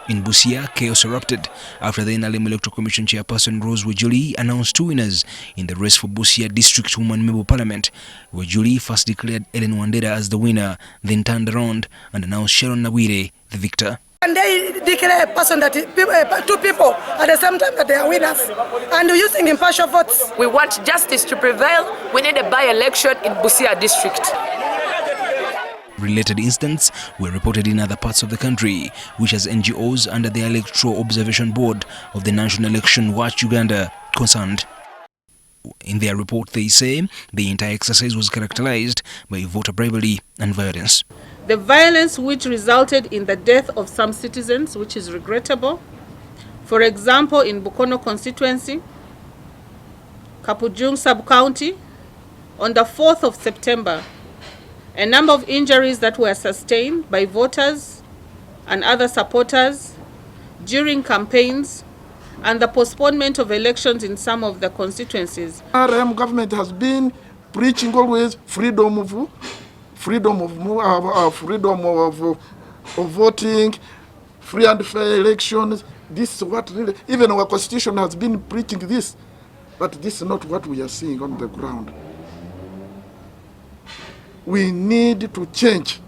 In Busia, chaos erupted after the NRM Electoral Commission chairperson Rose Wejuli announced two winners in the race for Busia District Woman Member Parliament. Wejuli first declared Ellen Wandera as the winner, then turned around and announced Sharon Nawire the victor. And they declare a person that two people at the same time that they are winners, and using impartial votes. We want justice to prevail. We need a by-election in Busia district. Related incidents were reported in other parts of the country, which has NGOs under the Electoral Observation Board of the National Election Watch Uganda concerned. In their report, they say the entire exercise was characterized by voter bribery and violence. The violence which resulted in the death of some citizens, which is regrettable. For example, in Bukono constituency, Kapujung sub-county, on the 4th of September, a number of injuries that were sustained by voters and other supporters during campaigns and the postponement of elections in some of the constituencies. NRM government has been preaching always freedom of voting, free and fair elections. This is what really, even our constitution has been preaching this, but this is not what we are seeing on the ground. We need to change.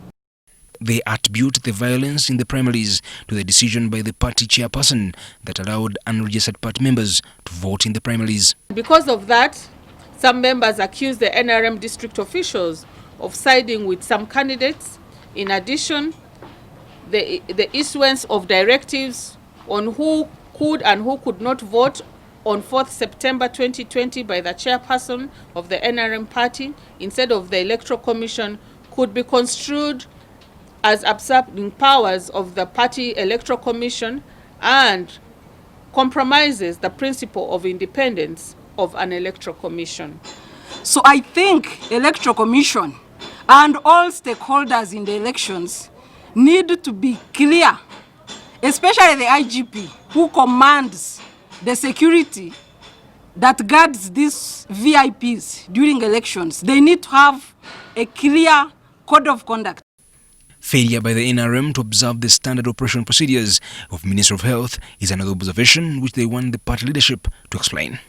They attribute the violence in the primaries to the decision by the party chairperson that allowed unregistered party members to vote in the primaries. Because of that, some members accuse the NRM district officials of siding with some candidates. In addition, the issuance of directives on who could and who could not vote on 4th September 2020 by the chairperson of the NRM party instead of the Electoral Commission could be construed as usurping powers of the party Electoral Commission and compromises the principle of independence of an Electoral Commission. So I think Electoral Commission and all stakeholders in the elections need to be clear, especially the IGP who commands the security that guards these VIPs during elections. They need to have a clear code of conduct. Failure by the NRM to observe the standard operation procedures of Ministry of Health is another observation which they want the party leadership to explain.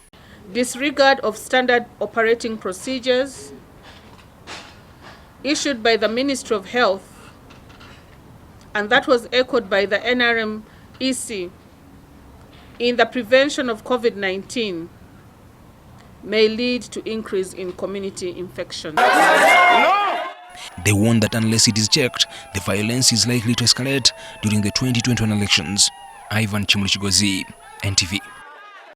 Disregard of standard operating procedures issued by the Ministry of Health, and that was echoed by the NRM EC in the prevention of COVID-19 may lead to increase in community infections. They warn that unless it is checked, the violence is likely to escalate during the 2021 elections. Ivan Chimulichigozi, NTV.